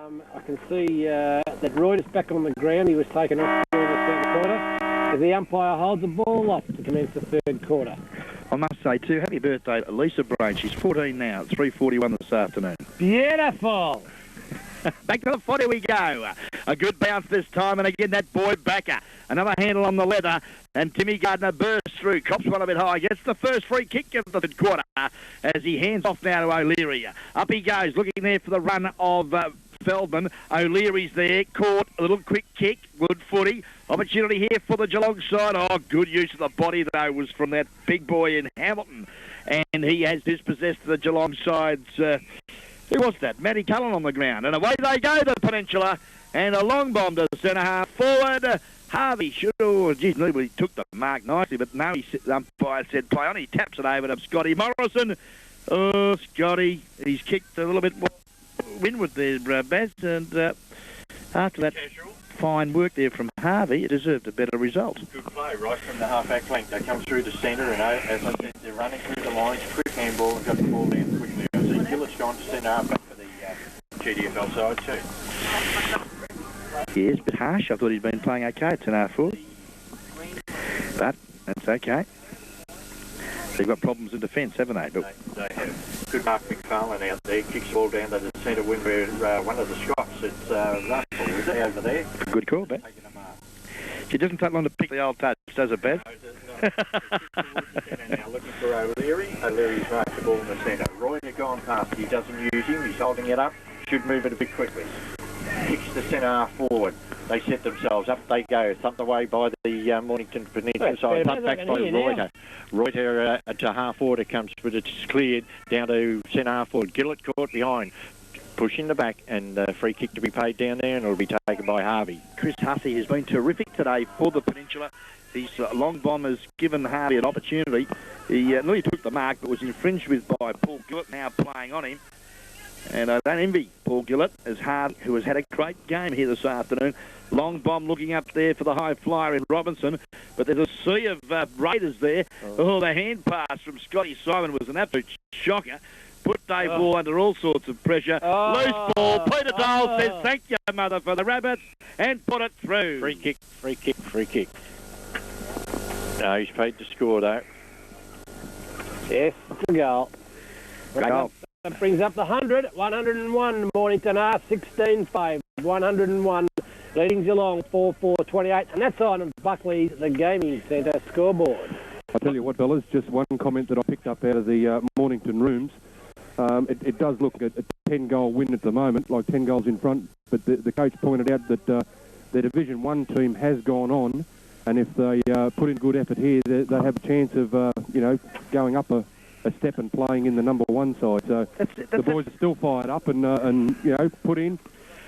I can see that Reuters back on the ground. He was taken off during the third quarter. As the umpire holds the ball off to commence the third quarter. I must say, too, happy birthday to Lisa Brain. She's 14 now. It's 3:41 this afternoon. Beautiful. Back to the 40 we go. A good bounce this time, and again that boy backer. Another handle on the leather, and Timmy Gardner bursts through. Cops one a bit high. Gets the first free kick of the third quarter as he hands off now to O'Leary. Up he goes, looking there for the run of Feldman. O'Leary's there, caught a little quick kick, good footy. Opportunity here for the Geelong side. Oh, good use of the body, though, was from that big boy in Hamilton. And he has dispossessed the Geelong side's... who was that? Matty Cullen on the ground. And away they go, the Peninsula. And a long bomb to centre half forward. Harvey should... Oh, geez, nobody took the mark nicely, but no, the umpire said play on. He taps it over to Scotty Morrison. Oh, Scotty, he's kicked a little bit more windward there, Baz. And after that fine work there from Harvey, it deserved a better result. Good play right from the half-back length. They come through the centre, and as I said, they're running through the lines, quick handball, and got the ball down quickly. I see Gillett's gone to centre half-back for the GDFL side too. Yes, a bit harsh. I thought he'd been playing okay at 10.5. But that's okay. They've got problems in defence, haven't they? But they have. Good Mark McFarlane out there, kicks the ball down to the centre wing where one of the Scots, it's Russell, is it, over there? Good call, Baz. She doesn't take long to pick the old touch, does it, Baz? No, now looking for O'Leary. O'Leary's marked the ball in the centre. Roy had gone past. He doesn't use him. He's holding it up. Should move it a bit quickly. Kicks the centre half forward. They set themselves up. They go. Thumped away by the Mornington Peninsula side. Thumped back by Reuter. Reuter to half forward it comes, but it's cleared down to centre half forward. Gillett caught behind. Push in the back, and free kick to be paid down there, and it'll be taken by Harvey. Chris Hussey has been terrific today for the Peninsula. His long bomb has given Harvey an opportunity. He nearly took the mark, but was infringed with by Paul Gillett, now playing on him. And I don't envy Paul Gillett, as Harvey, who has had a great game here this afternoon. Long bomb looking up there for the high flyer in Robinson, but there's a sea of Raiders there. Oh, the hand pass from Scotty Simon was an absolute shocker. Put Dave Ball under all sorts of pressure. Loose ball. Peter Dole says, thank you, mother, for the rabbits, and put it through. Free kick, free kick, free kick. No, he's paid to score, though. Yes, good goal. Great goal. That brings up the 100. 101, Mornington R, 16-5. 101, leading Geelong, 4-4-28. And that's on Buckley's, the Gaming Centre scoreboard. I'll tell you what, fellas, just one comment that I picked up out of the Mornington rooms. It does look a 10-goal win at the moment, like 10 goals in front, but the coach pointed out that their Division 1 team has gone on, and if they put in good effort here, they have a chance of, going up a step and playing in the number 1 side. So the boys are still fired up and put in,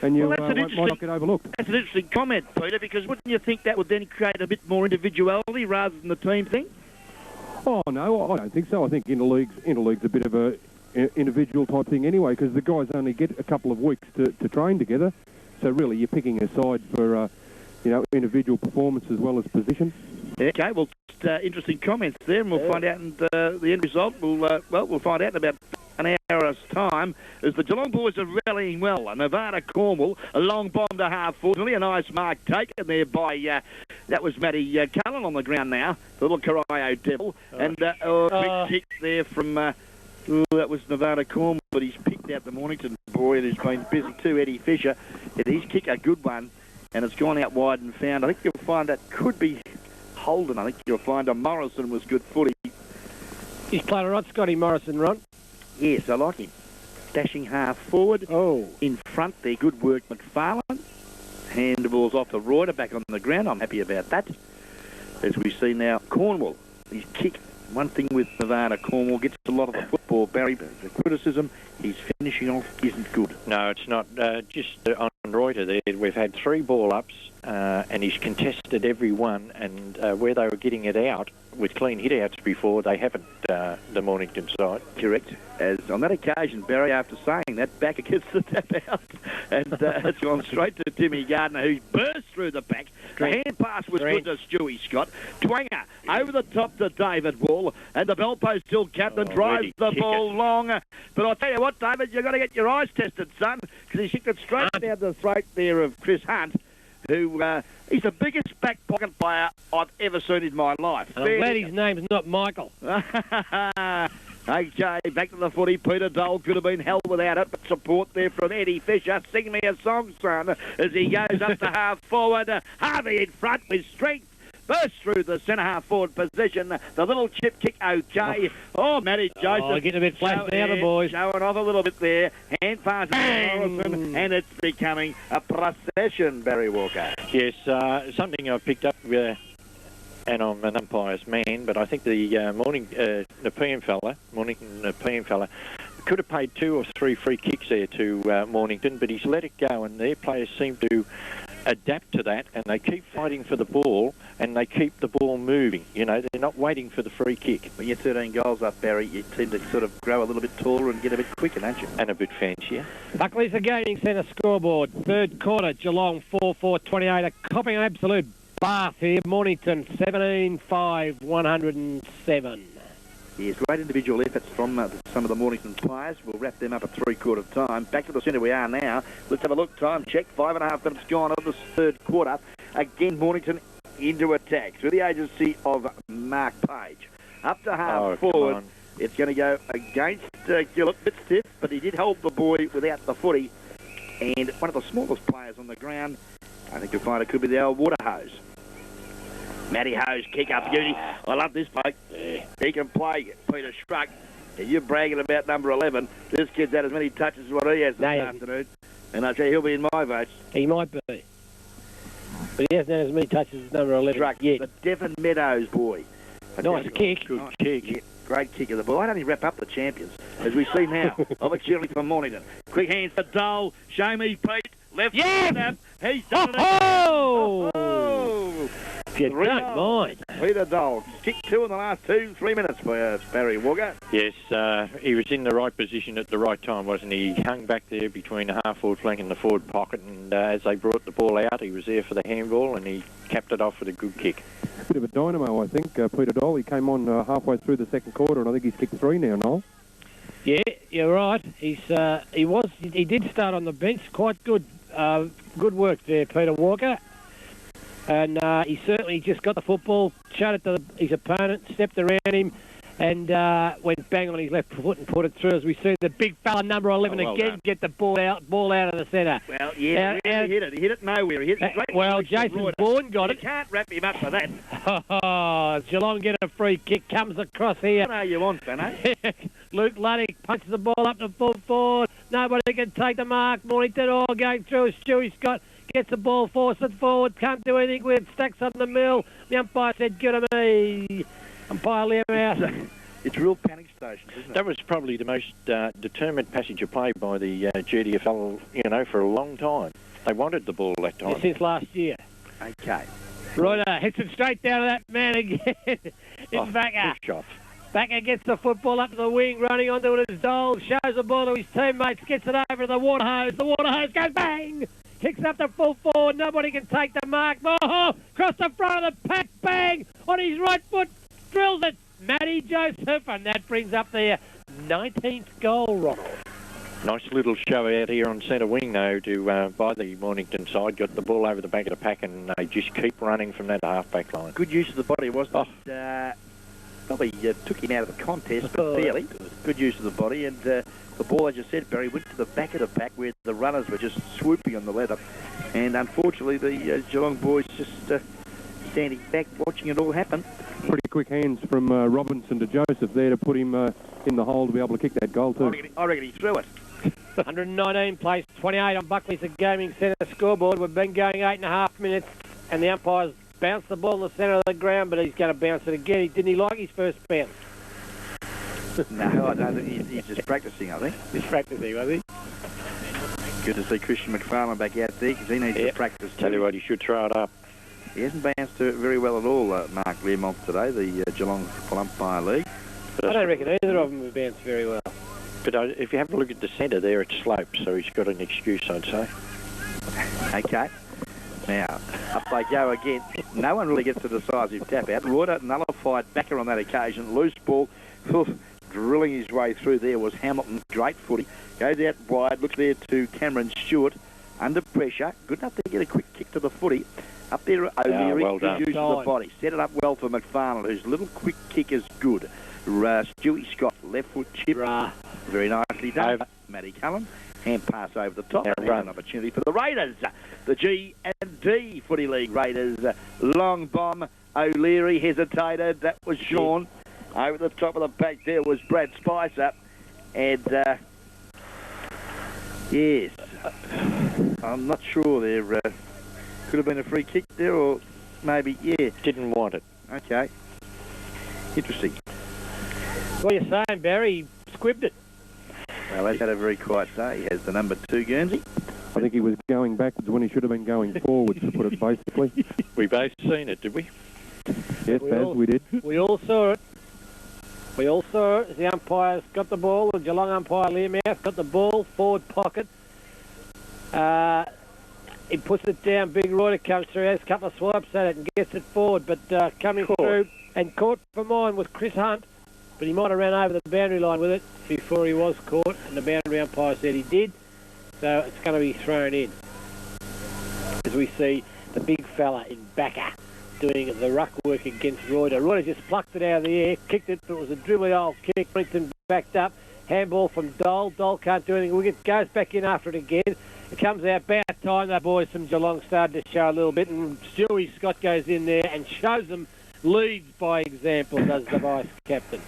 and you might not get overlooked. That's an interesting comment, Peter, because wouldn't you think that would then create a bit more individuality rather than the team thing? Oh, no, I don't think so. I think interleague's a bit of a individual type thing anyway, because the guys only get a couple of weeks to train together. So really, you're picking a side for individual performance as well as position. Okay, well, interesting comments there, and we'll find out in the end result. We'll find out in about an hour's time as the Geelong boys are rallying well. Nevada Cornwall, a long bomb to half forward. Really a nice mark taken there by, that was Matty Cullen on the ground now, the little Corio Devil. And quick kick there from, that was Nevada Cornwall, but he's picked out the Mornington boy and he's been busy too, Eddie Fisher. And he's kicked a good one, and it's gone out wide and found. I think you'll find that could be Holden. I think you'll find Morrison was good footy. He's played all right, Scotty Morrison, Ron. Yes, I like him. Dashing half forward. Oh. In front there, good work, McFarlane. Handballs off the Reuter, back on the ground. I'm happy about that. As we see now, Cornwall. His kick, one thing with Nevada, Cornwall gets a lot of the football, Barry, but the criticism, his finishing off isn't good. No, it's not. Just on Reuter there, we've had 3 ball-ups, and he's contested every one, and where they were getting it out, with clean hit-outs before, they haven't, the Mornington side. Correct. As on that occasion, Barry, after saying that, back against the tap out, and it's gone straight to Timmy Gardner, who's burst through the back. The hand pass was good to Stewie Scott. Twanger over the top to David Wall, and the bell post still capped and drives the ball long. But I'll tell you what, David, you've got to get your eyes tested, son, because he kicked it straight down the throat there of Chris Hunt, who he's the biggest back pocket player I've ever seen in my life. And I'm glad his name's not Michael. Okay, back to the footy. Peter Dole could have been held without it, but support there from Eddie Fisher. Sing me a song, son, as he goes up to half forward. Harvey in front with strength. Bursts through the centre half forward position. The little chip kick, okay. Oh, Matty Joseph. Oh, getting a bit flash now, the boys. Showing off a little bit there. Hand pass to Morrison, and it's becoming a procession, Barry Walker. Yes, something I picked up, and I'm an umpire's man, but I think the PM fella could have paid 2 or 3 free kicks there to Mornington, but he's let it go, and their players seem to adapt to that, and they keep fighting for the ball, and they keep the ball moving. You know, they're not waiting for the free kick. When you're 13 goals up, Barry, you tend to sort of grow a little bit taller and get a bit quicker, don't you? And a bit fancier. Buckley's the Gaming Centre scoreboard. Third quarter, Geelong 4-4-28. A copping an absolute bath here. Mornington 17-5, 107. Yes, great individual efforts from some of the Mornington players. We'll wrap them up at three-quarter time. Back to the centre we are now. Let's have a look. Time check. 5.5 minutes gone of this third quarter. Again, Mornington into attack through the agency of Mark Page. Up to half forward. It's going to go against Gillett. Bit stiff, but he did hold the boy without the footy. And one of the smallest players on the ground, I think you'll find it could be the old water hose. Matty Hose, kick up beauty. I love this bloke. He can play. Peter Schruck. You're bragging about number 11. This kid's had as many touches as what he has this afternoon. And I tell you, he'll be in my votes. He might be. But he hasn't had as many touches as number 11 Schruck yet. The Devon Meadows boy. Nice kick. Good kick. Yeah, great kick of the ball. Why don't he wrap up the champions? As we see now, opportunity for Mornington. Quick hands for Dole. Show me Pete. Left. Yes! He's done it. Oh! You don't mind. Peter Dole. Kicked 2 in the last 2-3 minutes for Barry Walker. Yes, he was in the right position at the right time, wasn't he? He hung back there between the half-forward flank and the forward pocket, and as they brought the ball out, he was there for the handball, and he capped it off with a good kick. Bit of a dynamo, I think, Peter Dole. He came on halfway through the second quarter, and I think he's kicked 3 now, Noel. Yeah, you're right. He did start on the bench. Quite good, good work there, Peter Walker. And he certainly just got the football, showed it to his opponent, stepped around him, and went bang on his left foot and put it through. As we see the big fella, number 11, get the ball out of the centre. Well, yeah, he hit it. He hit it nowhere. He hit it straight. Well, Jason Bourne got it. You can't wrap him up for that. Oh, Geelong get a free kick, comes across here. What are you on, Benno? Luke Luddick punches the ball up to full forward. Nobody can take the mark. Mornington all going through. Stewie Scott gets the ball, force it forward, can't do anything with it, stacks on the mill. The umpire said, "Good to me." Umpire Liam out. It's real panic stations, isn't it? That was probably the most determined passage of play by the GDFL, for a long time. They wanted the ball that time. Since last year. Okay. Right, hits it straight down to that man again. It's Backer. Backer gets the football up to the wing, running onto it as Dole, shows the ball to his teammates, gets it over to the water hose. The water hose goes bang! Kicks up to full forward, nobody can take the mark. Oh, across the front of the pack, bang! On his right foot, drills it. Matty Joseph, and that brings up their 19th goal, Ronald. Nice little show out here on centre wing, though, by the Mornington side. Got the ball over the back of the pack, and they just keep running from that half-back line. Good use of the body, wasn't it? Probably took him out of the contest, but fairly. Good use of the body, and the ball, as you said, Barry, went to the back of the pack where the runners were just swooping on the leather. And unfortunately, the Geelong boys just standing back, watching it all happen. Pretty quick hands from Robinson to Joseph there to put him in the hole to be able to kick that goal too. I reckon he threw it. 119 plays 28 on Buckley's Gaming Centre scoreboard. We've been going 8.5 minutes, and the umpire's bounced the ball in the centre of the ground, but he's going to bounce it again. Didn't he like his first bounce? No, I don't think he's just practising, I think. He's practising, was he? Good to see Christian McFarlane back out there because he needs to practice too. Tell you what, he should throw it up. He hasn't bounced it very well at all, Mark Learmonth today, the Geelong Umpire League. I don't reckon either of them have bounced very well. But if you have a look at the centre there, it's sloped, so he's got an excuse, I'd say. Okay. Now, up they go again. No one really gets a decisive tap out. Reuter nullified Backer on that occasion. Loose ball. drilling his way through there was Hamilton. Great footy. Goes out wide, looks there to Cameron Stewart. Under pressure. Good enough to get a quick kick to the footy. Up there, O'Leary uses the body. Set it up well for McFarlane, whose little quick kick is good. Stewie Scott, left foot chip. Very nicely done. Over. Matty Cullen. Hand pass over the top. And an opportunity for the Raiders. The G&D Footy League Raiders. Long bomb. O'Leary hesitated. That was Sean. Over the top of the pack there was Brad Spicer. And, yes. I'm not sure there. Could have been a free kick there, or maybe, yeah. Didn't want it. Okay. Interesting. What are you saying, Barry? He squibbed it. Well, he's had a very quiet day. He has the number 2 Guernsey. I think he was going backwards when he should have been going forwards, to put it basically. We both seen it, did we? Yes, Baz, we did. We all saw it. We all saw it. The umpires got the ball. The Geelong umpire, Learmouth, got the ball, forward pocket. He puts it down. Big Reuter comes through, has a couple of swipes at it and gets it forward. But coming through and caught for mine was Chris Hunt. But he might have ran over the boundary line with it before he was caught. And the boundary umpire said he did. So it's going to be thrown in. As we see the big fella in backer doing the ruck work against Reuter. Reuter just plucked it out of the air, kicked it, but it was a dribbly old kick. Brinton backed up. Handball from Dole. Dole can't do anything. Wicket goes back in after it again. It comes out about time. The boys from Geelong started to show a little bit, and Stewie Scott goes in there and shows them, leads by example, does the vice-captain.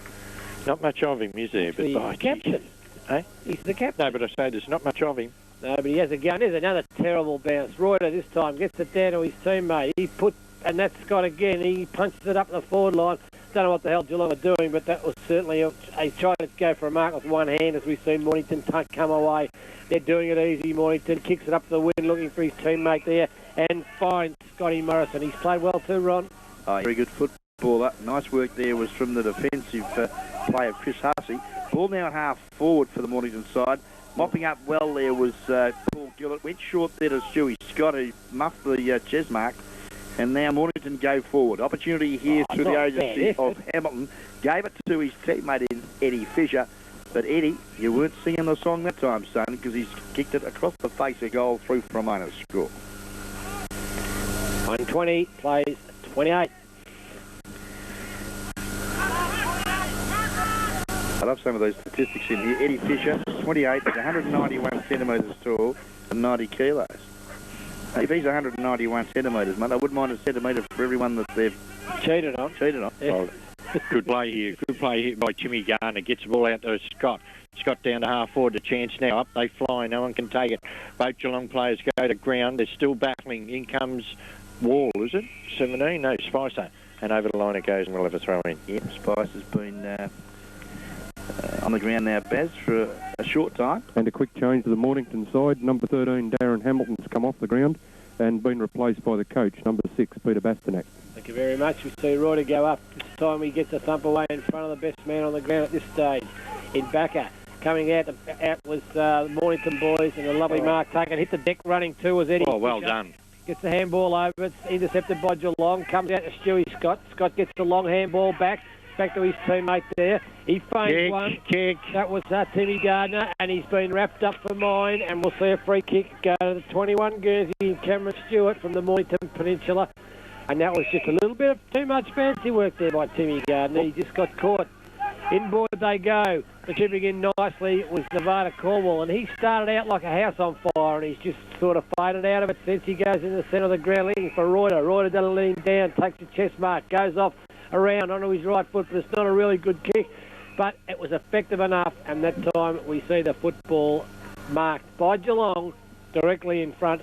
Not much of him, is there? But the captain. Eh? He's the captain. No, but I say there's not much of him. No, but he has a gun. There's another terrible bounce. Reuter this time gets it down to his teammate. And that's Scott again. He punches it up the forward line. Don't know what the hell Geelong are doing, but that was certainly a try to go for a mark with one hand, as we see Mornington come away. They're doing it easy. Mornington kicks it up the wind, looking for his teammate there, and finds Scotty Morrison. He's played well too, Ron. Oh, very good footballer. Nice work there was from the defensive play of Chris Hussey. Ball now half forward for the Mornington side. Mopping up well there was Paul Gillett. Went short there to Stewie Scott, who muffed the chest mark. And now Mornington go forward. Opportunity here through the agency of Hamilton. Gave it to his teammate in Eddie Fisher. But Eddie, you weren't singing the song that time, son, because he's kicked it across the face, a goal through for a minor score. 120 plays 28. I love some of those statistics in here. Eddie Fisher, 28, 191 centimetres tall and 90 kilos. If he's 191 centimetres, mate, I wouldn't mind a centimetre for everyone that they've cheated on. Yeah. Well, good play here. Good play here by Jimmy Gardner. Gets the ball out to Scott. Scott down to half forward. A chance now. Up they fly. No one can take it. Both Geelong players go to ground. They're still battling. In comes Wall, is it? 17? No, Spicer. And over the line it goes, and we'll have a throw in. Yep, Spicer's been on the ground now, Baz, for a short time. And a quick change to the Mornington side. Number 13, Darren Hamilton's come off the ground and been replaced by the coach, number 6, Peter Bastanak. Thank you very much. We see Reuter go up. This time he gets a thump away in front of the best man on the ground at this stage. In backer. Coming out was the Mornington boys, and a lovely mark taken. Hit the deck running too was Eddie. Oh, well done. Gets the handball over. It's intercepted by Geelong. Comes out to Stewie Scott. Scott gets the long handball back to his teammate there. He feints one. Kick. That was Timmy Gardner, and he's been wrapped up for mine, and we'll see a free kick go to the 21 Guernsey and Cameron Stewart from the Mornington Peninsula. And that was just a little bit of too much fancy work there by Timmy Gardner. He just got caught. Inboard they go. The chipping in nicely was Nevada Cornwall, and he started out like a house on fire, and he's just sort of faded out of it since he goes in the centre of the ground looking for Reuter. Reuter doesn't lean down, takes a chest mark, goes off around onto his right foot, but it's not a really good kick. But it was effective enough, and that time we see the football marked by Geelong directly in front,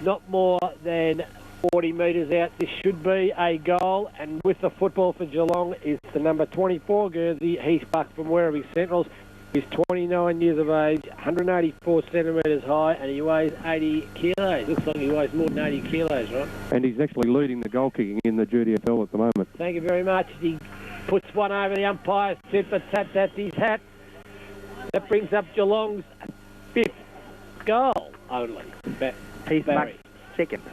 not more than 40 metres out. This should be a goal, and with the football for Geelong is the number 24 Guernsey, Heath Buck from Werribee Centrals. He's 29 years of age, 184 centimetres high, and he weighs 80 kilos. Looks like he weighs more than 80 kilos, right? And he's actually leading the goal kicking in the GDFL at the moment. Thank you very much. He puts one over the umpire's tit for tat. That's his hat. That brings up Geelong's 5th goal only. Heath Buck second.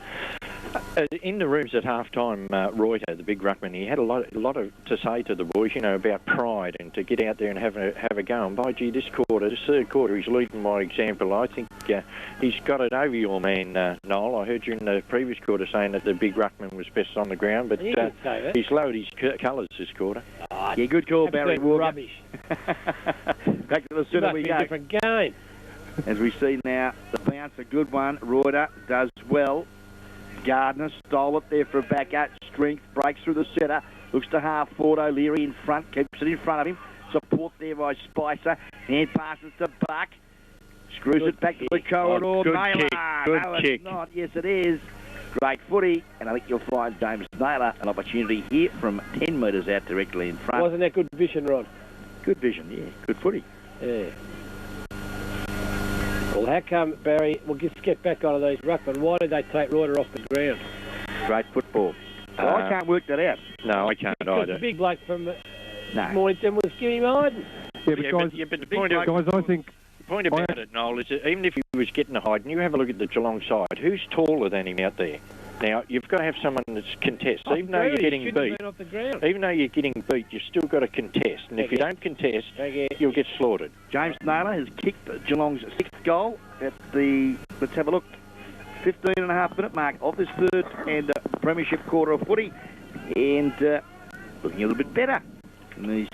In the rooms at half-time, Reuter, the big ruckman, he had a lot to say to the boys, about pride and to get out there and have a go. And by gee, this third quarter, he's leading by example. I think he's got it over your man, Noel. I heard you in the previous quarter saying that the big ruckman was best on the ground, but he's lowered his colours this quarter. Oh, yeah, good call, Barry Walker. Rubbish. Back to the centre we go. Different game. As we see now, the bounce, a good one. Reuter does well. Gardner stole it there for a back out. Strength breaks through the centre. Looks to half forward. O'Leary in front. Keeps it in front of him. Support there by Spicer. Hand passes to Buck. Screws it back to the corridor. Oh, good Naylor. kick. Good no, kick. It's not. Yes, it is. Great footy. And I think you'll find James Naylor an opportunity here from 10 metres out directly in front. Wasn't that good vision, Rod? Good vision, yeah. Good footy. Yeah. Well, how come, Barry, we'll just get back onto these ruckmen. Why did they take Reuter off the ground? Great football. Well, I can't work that out. No, I can't either. The big bloke from Mornington was Jimmy Hyden. But the point about it, Noel, is that even if he was getting a Hyden, you have a look at the Geelong side. Who's taller than him out there? Now, you've got to have someone that's contest. Even though you're getting beat, you've still got to contest. And if you don't contest, you'll get slaughtered. James Naylor has kicked Geelong's 6th goal at the, let's have a look, 15.5-minute mark of this third and premiership quarter of footy. And looking a little bit better in these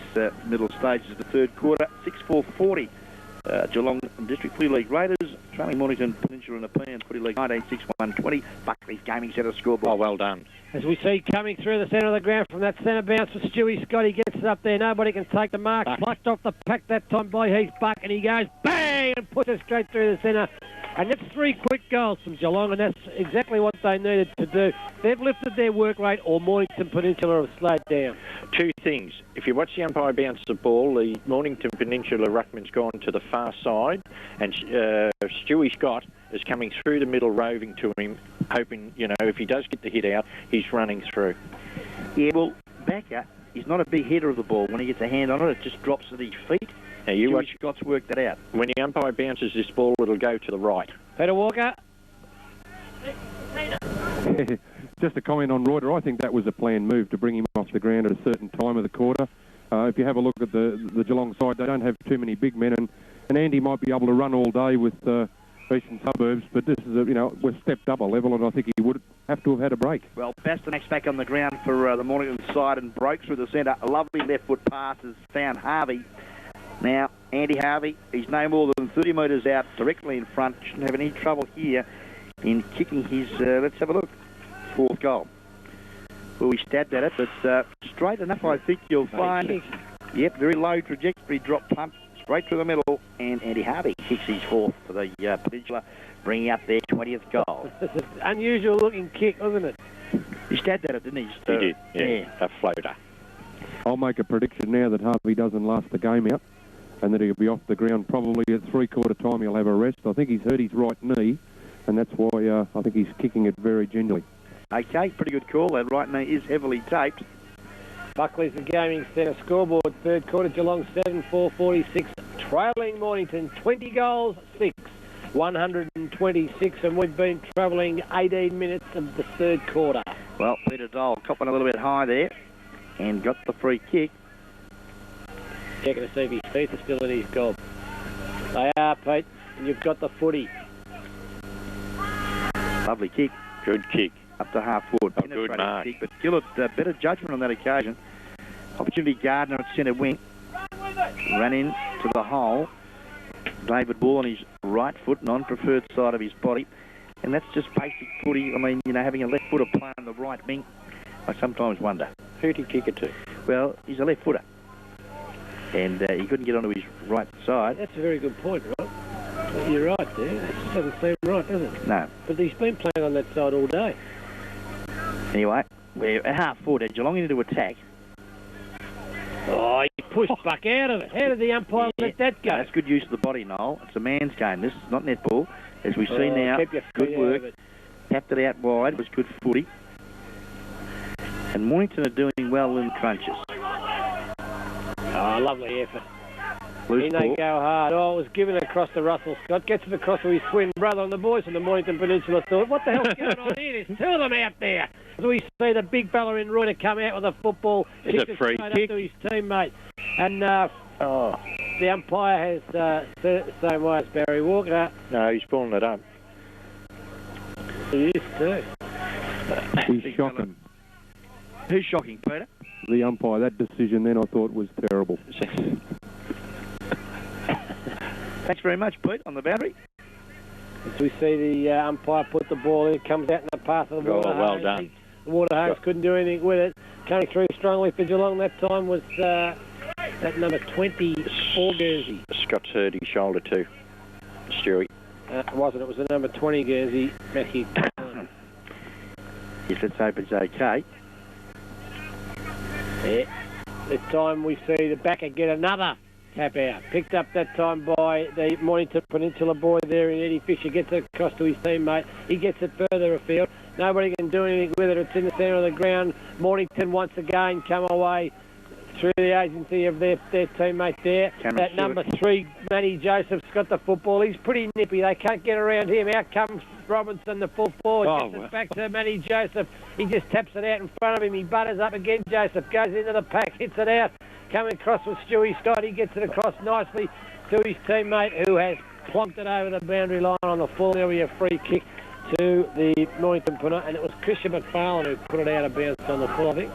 middle stages of the third quarter. 6-4-40. Geelong District Footy League Raiders, trailing Mornington Peninsula and Nepean Footy League 19-6-1-20. Buckley's Gaming Centre scoreboard. Oh, well done. As we see coming through the centre of the ground from that centre bounce for Stewie Scott, he gets it up there. Nobody can take the mark. Plucked off the pack that time by Heath Buck, and he goes bang and puts it straight through the centre. And that's 3 quick goals from Geelong, and that's exactly what they needed to do. They've lifted their work rate, or Mornington Peninsula have slowed down. 2 things. If you watch the umpire bounce the ball, the Mornington Peninsula ruckman's gone to the far side, and Stewie Scott is coming through the middle, roving to him, hoping, if he does get the hit out, he's running through. Yeah, well, Backer, he's not a big hitter of the ball. When he gets a hand on it, it just drops at his feet. Now, you watch Scott's worked that out. When the umpire bounces this ball, it'll go to the right. Peter Walker. Just a comment on Reuter. I think that was a planned move to bring him off the ground at a certain time of the quarter. If you have a look at the Geelong side, they don't have too many big men, and Andy might be able to run all day with Eastern Suburbs, but this is we've stepped up a level, and I think he would have to have had a break. Well, Bastonak's back on the ground for the Mornington side and broke through the centre. A lovely left foot pass has found Harvey. Now, Andy Harvey, he's no more than 30 metres out directly in front. Shouldn't have any trouble here in kicking his, let's have a look, 4th goal. Well, we stabbed at it, but straight enough, I think you'll find. Yep, very low trajectory, drop pump, straight through the middle, and Andy Harvey kicks his 4th for the Peninsula, bringing up their 20th goal. It's an unusual looking kick, wasn't it? He stabbed at it, didn't he? He did, yeah, a floater. I'll make a prediction now that Harvey doesn't last the game out, and that he'll be off the ground probably at 3/4 time. He'll have a rest. I think he's hurt his right knee, and that's why I think he's kicking it very gingerly. Okay, pretty good call. That right knee is heavily taped. Buckley's the Gaming Centre scoreboard. 3rd quarter, Geelong 7-4-46. Trailing Mornington 20 goals, 6. 126, and we've been travelling 18 minutes of the 3rd quarter. Well, Peter Dole copping a little bit high there and got the free kick. Checking to see if his feet are still in his gob. They are, Pete, and you've got the footy. Lovely kick. Good kick. Up to half forward. Oh, good mark. Kick, but Gillett, better judgment on that occasion. Opportunity Gardner at centre wing. Ran in to the hole. David Bull on his right foot, non-preferred side of his body. And that's just basic footy. I mean, having a left footer playing on the right wing, I sometimes wonder. Who'd he kick it to? Well, he's a left footer. And he couldn't get onto his right side. That's a very good point, right? You're right there. It doesn't seem right, does it? No. But he's been playing on that side all day. Anyway, we're at half forward. Geelong need to attack. Oh, he pushed Buck out of it. How did the umpire let that go? That's good use of the body, Noel. It's a man's game. This is not netball. As we see now, good work. Tapped it out wide. It was good footy. And Mornington are doing well in crunches. Oh, lovely effort. Loose They ball. go hard. Oh, it was given across to Russell Scott. Gets it across to his twin brother, and the boys from the Mornington Peninsula thought, what the hell's going on here? There's two of them out there. As we see the big fella in Roy to come out with a football. It's a free kick. Up to his teammate. And the umpire has said it the same way as Barry Walker. No, he's pulling it up. He is too. He's shocking. Who's shocking, Peter? The umpire, that decision then I thought was terrible. Thanks very much, Pete, on the boundary. As we see the umpire put the ball in, comes out in the path of the water hose. Well done. The water hose couldn't do anything with it. Coming through strongly for Geelong that time was that number 24 jersey. Scott's hurt his shoulder too, Stewie. It wasn't. It was the number 20 jersey, Matthew. Yes, let's hope it's okay. Yeah. This time we see the backer get another tap out. Picked up that time by the Mornington Peninsula boy there in Eddie Fisher. Gets it across to his teammate. He gets it further afield. Nobody can do anything with it. It's in the centre of the ground. Mornington once again come away through the agency of their teammate there. That number 3, Manny Joseph's got the football. He's pretty nippy. They can't get around him. Out comes Robinson, the full forward. Gets it back to Manny Joseph. He just taps it out in front of him. He butters up again. Joseph goes into the pack, hits it out. Coming across with Stewie Scott. He gets it across nicely to his teammate who has plonked it over the boundary line on the full area free kick to the Mornington Peninsula. And it was Christian McFarlane who put it out of bounds on the full, I think.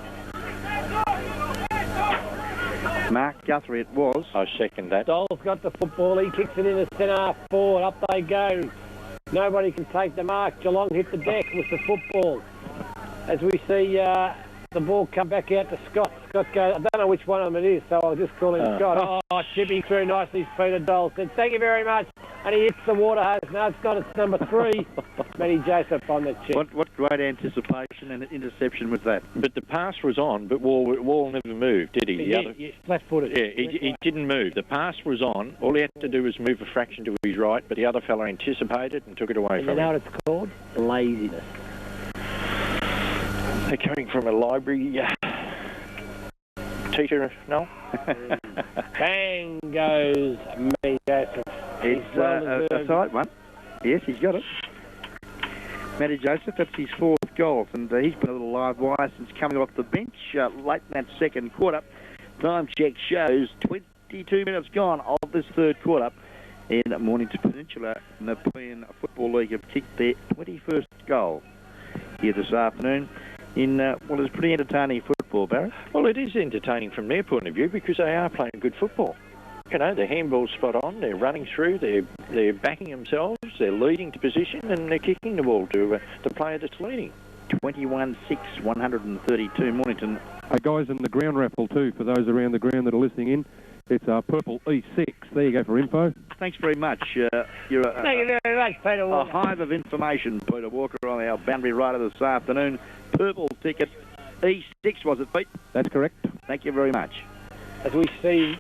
Mark Guthrie it was. I second that. Dole's got the football. He kicks it in the centre half forward. Up they go. Nobody can take the mark. Geelong hit the deck with the football. As we see the ball come back out to Scott. Scott goes, I don't know which one of them it is, so I'll just call him Scott. Oh, chipping through nicely. Peter Dole said, thank you very much. And he hits the water hose. No, it's not. It's number 3. Matty Joseph on the chip. What great anticipation and interception was that? But the pass was on, but Wall never moved, did he? Yes, flat-footed. Yeah, he didn't move. The pass was on. All he had to do was move a fraction to his right, but the other fella anticipated and took it away from him. You know what it's called? Laziness. They're coming from a library teacher, no? Bang goes Matty Joseph. It's a tight one. Yes, he's got it. Matty Joseph, that's his 4th goal, and he's been a little live wire since coming off the bench late in that second quarter. Time check shows 22 minutes gone of this third quarter, and Mornington Peninsula Nepean Football League have kicked their 21st goal here this afternoon in what is pretty entertaining football, Barry. Well, it is entertaining from their point of view because they are playing good football. You know, the handball's spot on, they're running through, they're backing themselves, they're leading to position, and they're kicking the ball to the player that's leading. 21-6, 132 Mornington. Hey guys, in the ground raffle too, for those around the ground that are listening in, it's purple E6. There you go for info. Thanks very much. You're Thank you very much, Peter Walker. A hive of information, Peter Walker, on our boundary rider this afternoon. Purple ticket, E6 was it, Pete? That's correct. Thank you very much. As we see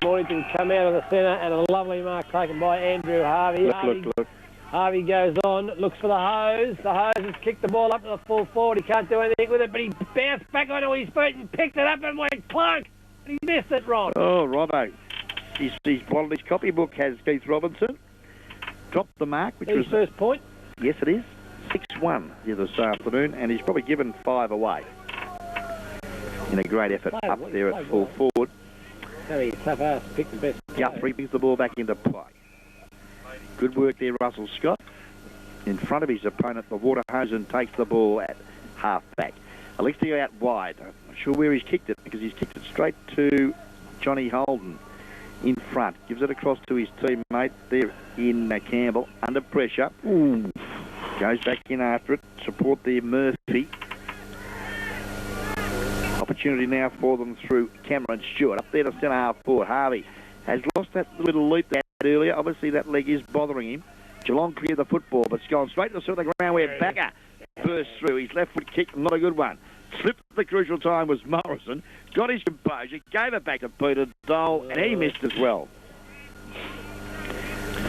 Mornington come out of the centre and a lovely mark taken by Andrew Harvey. Look. Harvey goes on, looks for the hose. The hose has kicked the ball up to the full forward. He can't do anything with it, but he bounced back onto his feet and picked it up and went clunk. And he missed it, Ron. Oh, Robbo. His copybook has Keith Robinson. Dropped the mark, which was his first point. Yes, it is. 6-1 here this afternoon, and he's probably given 5 away. In a great effort up there at full forward. Tough ass, pick the best. Guthrie brings the ball back into play. Good work there, Russell Scott. In front of his opponent, the water hose, and takes the ball at half-back. Alexio out wide. I'm not sure where he's kicked it, because he's kicked it straight to Johnny Holden in front. Gives it across to his teammate there in Campbell, under pressure. Ooh. Goes back in after it. Support there, Murphy. Opportunity now for them through Cameron Stewart. Up there to centre half forward. Harvey has lost that little leap they had earlier. Obviously that leg is bothering him. Geelong clear the football, but it's gone straight to the centre of the ground where Backer burst through. His left foot kick, not a good one. Slipped at the crucial time was Morrison. Got his composure, gave it back to Peter Dole, and he missed as well.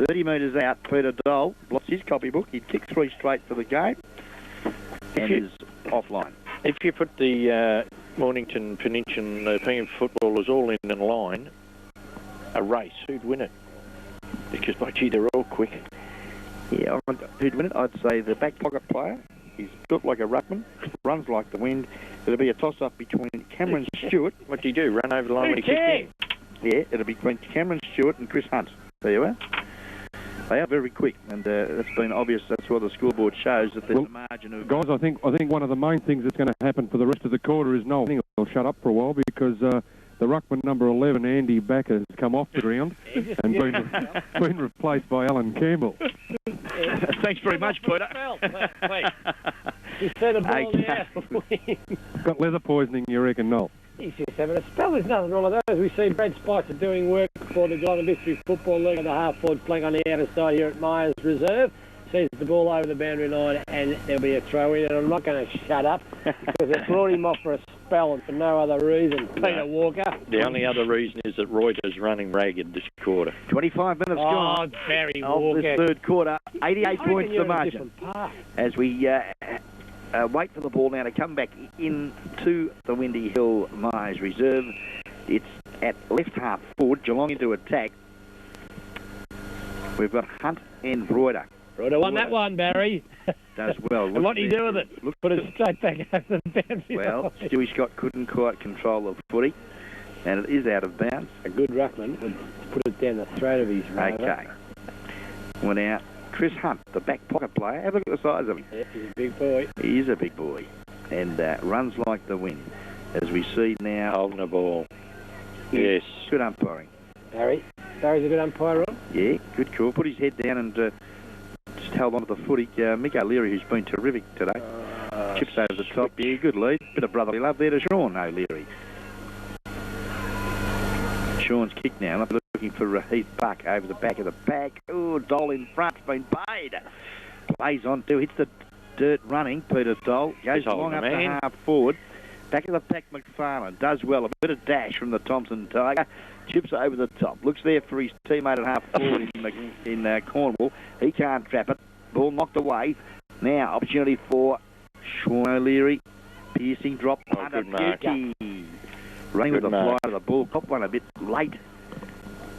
30 metres out, Peter Dole lost his copybook. He'd kicked 3 straight for the game and is offline. If you put the Mornington Peninsula Nepean footballers all in line, a race, who'd win it? Because, by gee, they're all quick. Yeah, who'd win it? I'd say the back pocket player. He's built like a ruckman, runs like the wind. It'll be a toss-up between Cameron Stewart. What'd he do, run over the line when he kicked in? Yeah, it'll be between Cameron Stewart and Chris Hunt. There you are. They are very quick, and that's been obvious. That's why the scoreboard shows that there's a margin of... Guys, I think one of the main things that's going to happen for the rest of the quarter is Noel will shut up for a while because the ruckman number 11, Andy Backer, has come off the ground and been replaced by Alan Campbell. Thanks very much, Peter. He's set a ball there. Got leather poisoning, you reckon, Noel? He's just having a spell. There's nothing wrong with those. We see Brad Spicer doing work for the Golden Mystery Football League on the half-forward flank on the outer side here at Myers Reserve. Sees the ball over the boundary line and there'll be a throw-in, and I'm not going to shut up because they brought him off for a spell and for no other reason. Peter Walker. The only other reason is that Reuter's running ragged this quarter. 25 minutes gone. Oh, Barry Of Walker. this third quarter, 88 points the margin. As we wait for the ball now to come back into the Windy Hill Myers Reserve. It's at left half forward, Geelong into attack. We've got Hunt and Reuter. Reuter won that one, Barry. Does well. And what did he do with it? Put it straight back over the boundary. Well, Stewie Scott couldn't quite control the footy, and it is out of bounds. A good ruckman would put it down the throat of his rover. Okay. Well, now, Chris Hunt, the back pocket player, have a look at the size of him. Yeah, he's a big boy. He is a big boy, and runs like the wind, as we see now. Holding the ball. Yes. Good umpiring. Barry's a good umpire, Ron. Yeah, good call. Put his head down and just held on to the footy. Mick O'Leary, who's been terrific today. Chips over the top. Yeah, good lead. Bit of brotherly love there to Sean O'Leary. Sean's kick now. I'm looking for Heath Buck over the back of the bag. Oh, Dole in front's been paid. Plays on too. Hits the dirt running. Peter Dole goes along up to half forward. Back of the pack, McFarlane does well. A bit of dash from the Thompson Tiger. Chips over the top. Looks there for his teammate at half forward in Cornwall. He can't trap it. Ball knocked away. Now, opportunity for Sean O'Leary. Piercing drop. Good mark. Running with the fly of the ball. Popped one a bit late.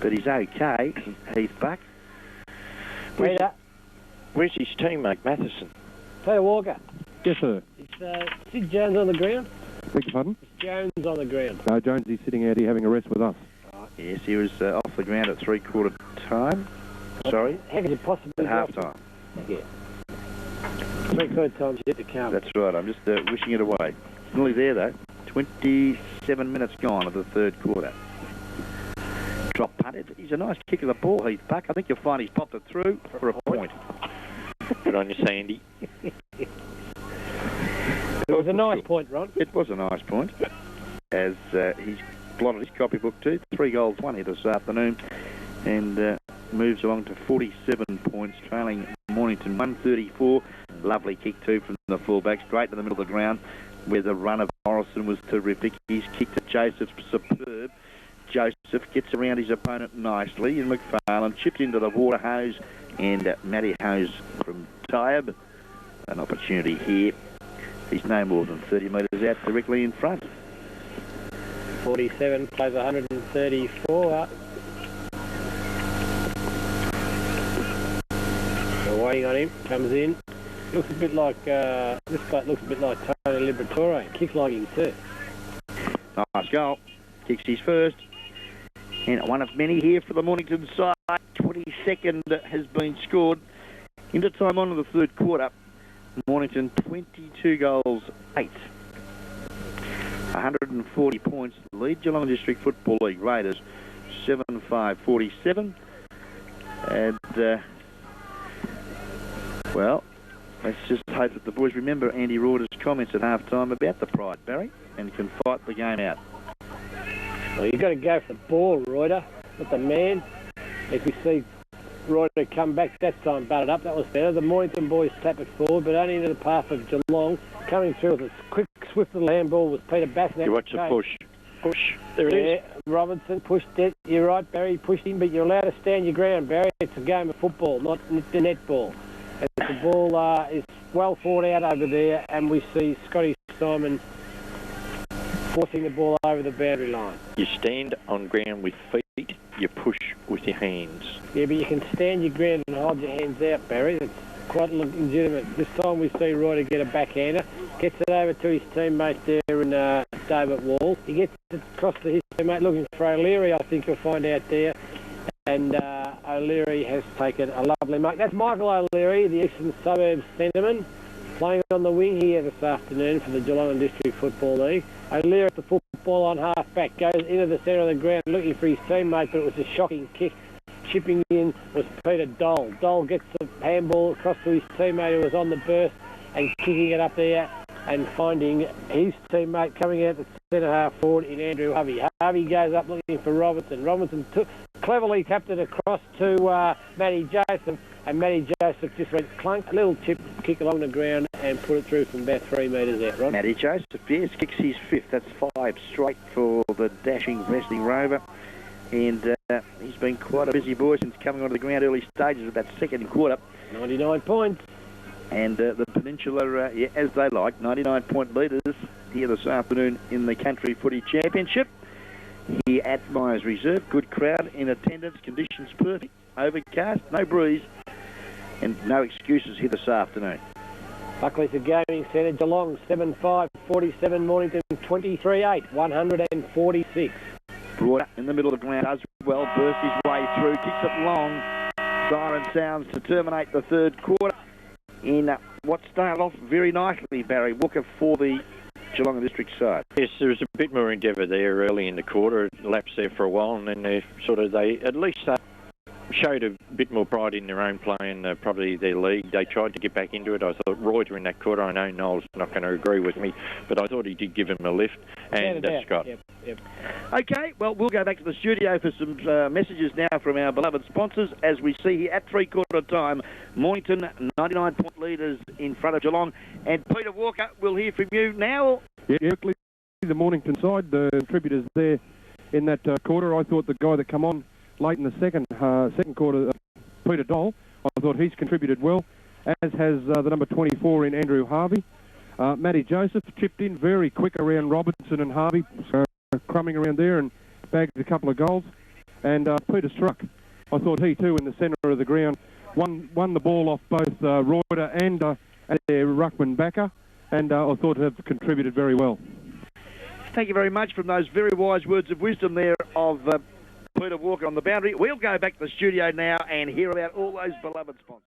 But he's okay. Heath Buck. Where's his teammate, Matheson? Peter Walker. Yes, sir. Is Sid Jones on the ground? Beg your pardon? Is Jones on the ground? No, Jonesy's sitting out here having a rest with us. Yes, he was off the ground at three-quarter time. Sorry. How could you possibly... At half-time. Yeah. Three-quarter time's yet to come. That's right. I'm just wishing it away. Nearly there, though. 27 minutes gone of the third quarter. Drop punt. He's a nice kick of the ball, Heath Buck. I think you'll find he's popped it through for a point. Good on you, Sandy. It was a nice point, Ron. It was a nice point. As he's blotted his copybook too. 3 goals, 1 here this afternoon. And moves along to 47 points, trailing Mornington 134. Lovely kick too from the fullback, straight to the middle of the ground, where the run of Morrison was terrific. His kick to Joseph's superb. Joseph gets around his opponent nicely, and McFarlane chips into the water hose, and Matty Hose from Tyab. An opportunity here. He's no more than 30 metres out directly in front. 47 plays 134. We're waiting on him. Comes in. Looks a bit like this guy looks a bit like Tony Liberatore. Kicks like him too. Nice goal. Kicks his first. And one of many here for the Mornington side. 22nd has been scored. Into time on in the third quarter. Mornington 22 goals, 8. 140 points. Lead Geelong District Football League Raiders 7-5-47. And, well, let's just hope that the boys remember Andy Reuter's comments at half-time about the pride, Barry, and can fight the game out. Well, you've got to go for the ball, Reuter, not the man. If we see Reuter come back that time, batted up, that was better. The Mornington boys tap it forward, but only into the path of Geelong. Coming through with a quick, swift little handball was Peter Bassett. You watch the push. Push. There it is. Robinson pushed it. You're right, Barry, pushed him, but you're allowed to stand your ground, Barry. It's a game of football, not the netball. And the ball is well fought out over there, and we see Scotty Simon forcing the ball over the boundary line. You stand on ground with feet you push with your hands. Yeah, but you can stand your ground and hold your hands out, Barry. That's quite legitimate. This time we see Roy to get a backhander, gets it over to his teammate there in David Wall. He gets it across to his teammate looking for O'Leary, I think you'll find out there. And O'Leary has taken a lovely mark. That's Michael O'Leary, the Eastern Suburbs centreman, playing on the wing here this afternoon for the Geelong District Football League. O'Leary at the football on half-back, goes into the centre of the ground looking for his teammate, but it was a shocking kick. Chipping in was Peter Dole. Dole gets the handball across to his teammate who was on the burst and kicking it up there and finding his teammate coming out the centre half forward in Andrew Harvey. Harvey goes up looking for Robertson. Robertson cleverly tapped it across to Matty Joseph, and Matty Joseph just went clunk, a little chip kick along the ground and put it through from about 3 metres out, Rod. Matty Joseph, yes, kicks his 5th. That's 5 straight for the dashing wrestling rover. And he's been quite a busy boy since coming onto the ground early stages of that second quarter. 99 points. And the Peninsula, yeah, as they like, 99-point leaders here this afternoon in the Country Footy Championship. Here at Myers Reserve, good crowd in attendance, conditions perfect, overcast, no breeze, and no excuses here this afternoon. Buckley's a gaming centre, Geelong 7-5, 47, Mornington 23-8, 146. Brought up in the middle of the ground, does well, bursts his way through, kicks it long. Siren sounds to terminate the third quarter in what started off very nicely, Barry Walker, for the Geelong District side. Yes, there was a bit more endeavour there early in the quarter. It lapsed there for a while, and then they at least showed a bit more pride in their own play and probably their league. They tried to get back into it. I thought Reuter in that quarter, I know Noel's not going to agree with me, but I thought he did give him a lift, and Scott. Yep. Okay, well, we'll go back to the studio for some messages now from our beloved sponsors as we see here at three-quarter time, Mornington 99-point leaders in front of Geelong. And Peter Walker, we'll hear from you now. Yeah, quickly, the Mornington side, the contributors there in that quarter. I thought the guy that come on late in the second quarter, Peter Dole, I thought he's contributed well, as has the number 24 in Andrew Harvey. Matty Joseph chipped in very quick around Robertson and Harvey, crumbing around there and bagged a couple of goals. And Peter Struck, I thought he too in the centre of the ground, won the ball off both Reuter and their ruckman backer, and I thought have contributed very well. Thank you very much from those very wise words of wisdom there of Peter Walker on the boundary. We'll go back to the studio now and hear about all those beloved sponsors.